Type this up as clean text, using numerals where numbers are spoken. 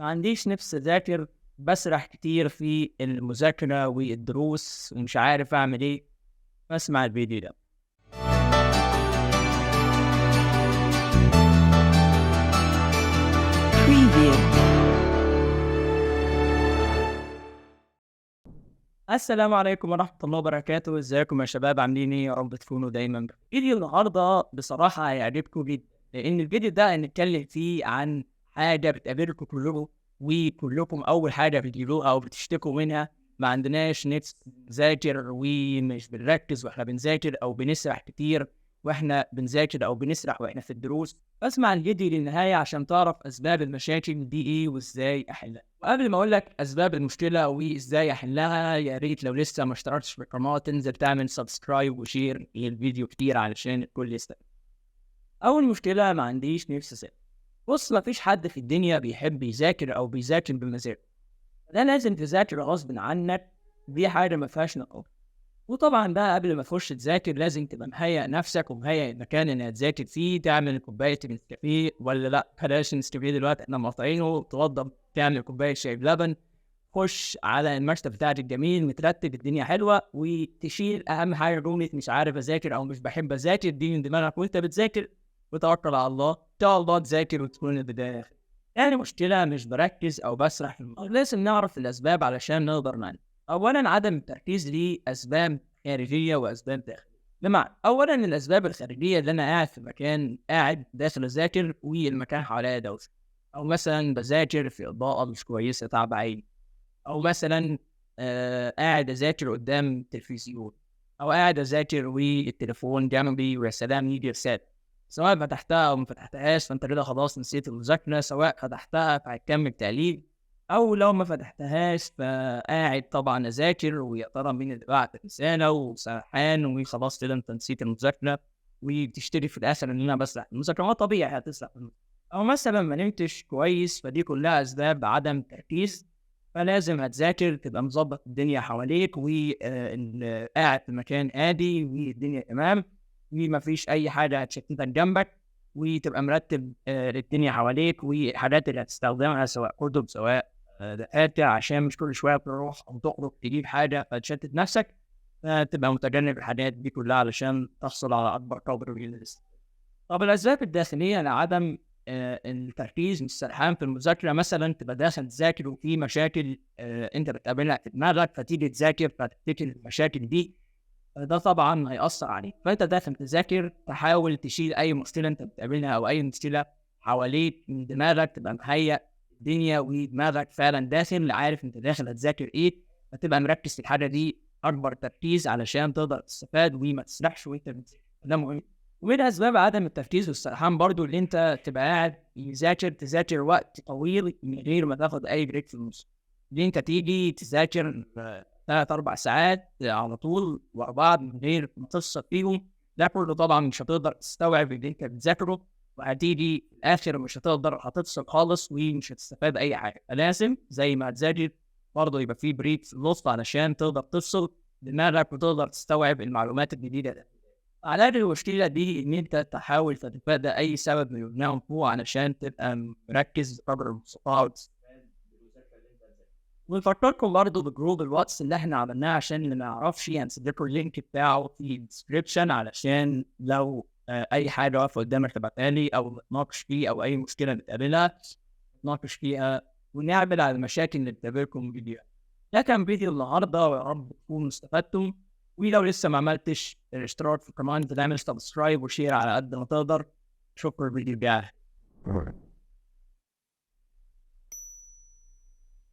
ما عنديش نفس أذاكر، باسرح كتير في المذاكرة والدروس ومش عارف أعمل إيه، فاسمع الفيديو ده. Preview. السلام عليكم ورحمة الله وبركاته، ازيكم يا شباب؟ عاملين ايه؟ يا رب تكونوا دايما بخير. فيديو النهارده بصراحة هيعجبكم جدا، لأن الفيديو ده هنتكلم فيه عن حاجة بتقابلكم كلكم، وكلكم أول حاجة بتجيبوها أو بتشتكوا منها: ما عندناش نفس نذاكر ومش بنركز واحنا بنذاكر، أو بنسرح كتير واحنا بنذاكر، أو بنسرح واحنا في الدروس. اسمع الفيديو للنهاية عشان تعرف أسباب المشاكل دي ايه وازاي أحلها. وقبل ما اقول لك اسباب المشكله وازاي احلها، يا ريت لو لسه ما اشتركتش في القناه تنزل تعمل سبسكرايب وشير للفيديو كتير علشان الكل يستفيد. اول مشكله: ما عنديش نفس اذاكر. بص، ما فيش حد في الدنيا بيحب يذاكر او بيذاكر بمزاجه، ده لازم تذاكر غصب عنك، دي حاجه ما فيهاش نقاش. وطبعا بقى قبل ما تخش تذاكر لازم تبقى مهيئ نفسك ومهيئ المكان اللي هتذاكر فيه، تعمل كوبايه نسكافيه، ولا لا بلاش نسكافيه دلوقتي احنا مقاطعينه، توضب تعمل كوبايه شاي بلبن، خش على المكتب بتاعك الجميل مترتب، الدنيا حلوه، وتشيل اهم حاجه جمله مش عارف اذاكر او مش بحب اذاكر دي من دماغك وانت بتذاكر، وتوكل على الله، ان شاء الله تذاكر وتكون البدايه. يعني مشكله مش بركز او بسرح في الموضوع. لازم نعرف الاسباب علشان نقدر نعمل. اولا، عدم التركيز ليه اسباب خارجيه واسباب داخليه. بمعنى، اولا الاسباب الخارجيه اللي انا قاعد في مكان، قاعد داخل اذاكر والمكان حواليا دوشه، او مثلا بذاكر في اضاءه مش كويسه تعب عيني، او مثلا قاعد اذاكر قدام تلفزيون، او قاعد اذاكر والتليفون جنبي ويا سلام يجي رساله، سواء فتحتها او ما فتحتهاش فانت كده خلاص نسيت المذاكره، سواء فتحتها فهتكمل تعليق، او لو ما فتحتهاش فقاعد طبعا اذاكر ويا ترى مين اللي بعت الرساله وسرحان وخلاص كده انت نسيت المذاكره، وتشتري في الاخر ان انا بسرح المذاكره. ما طبيعي هتسرح المذاكرة. او مثلا ما نمتش كويس، فدي كلها اسباب عدم تركيز، فلازم هتذاكر تبقى مظبط الدنيا حواليك، وقاعد في مكان هادي والدنيا تمام ومفيش اي حاجه هتشتتك جنبك، وتبقى مرتب الدنيا حواليك والحاجات اللي هتستخدمها، سواء كتب سواء دكاتره، عشان مش كل شويه تروح او تخرج تجيب حاجه فتشتت نفسك، فتبقى متجنب الحاجات دي كلها علشان تحصل على اكبر قدر من الاستفادة. طب الاسباب الداخليه لعدم التركيز مش سرحان في المذاكره: مثلا تبقى داخل تذاكر وفي مشاكل انت بتقابلها في دماغك، فتيجي تذاكر فتفتكر المشاكل دي، ده طبعا هيأثر عليك. فانت داخل تذاكر تحاول تشيل اي مشكله انت بتقابلها او اي مشكله حواليك من دماغك، تبقى مهيئ الدنيا ودماغك فعلا داخل عارف انت داخل هتذاكر ايه، فتبقى مركز في الحاجه دي اكبر تركيز علشان تقدر تستفاد وما تسرحش وانت بتذاكر، ده مهم. ومن اسباب عدم التركيز والسرحان برضو اللي انت تبقى قاعد تذاكر وقت طويل من غير ما تاخد اي بريك في النص، اللي انت تيجي تذاكر 3-4 ساعات على طول ورا بعض من غير ما تفصل فيهم، ده كله طبعا مش هتقدر تستوعب اللي انت بتذاكره، وهتيجي في الاخر مش هتقدر هتفصل خالص ومش هتستفاد اي حاجه. لازم زي ما هتذاكر برضه يبقى في بريك في النص علشان تقدر تفصل دماغك وتقدر تستوعب المعلومات الجديده. علاج المشكلة دي إن أنت تحاول تتفادى أي سبب من النوم هو علشان تبقى مركز بقدر المستطاع وتستفاد بالمذاكرة اللي أنت بتذاكرها. ونفكركم برضه بجروب الواتس اللي إحنا عملناه، عشان اللي ما يعرفش هنسيب لكم اللينك بتاعه في الديسكربشن، علشان لو أي حاجة واقفة قدامك تبعتها لي أو نتناقش فيه، أو أي مشكلة نتقابلها نتناقش فيها ونعمل على المشاكل اللي بتقابلكم فيديو. ده كان فيديو النهارده، ويا رب تكونوا استفدتم. ولو لسه ما عملتش الاشتراك في القناة تعمل سبسكرايب وشير على قد ما تقدر. شكرا للفيديو.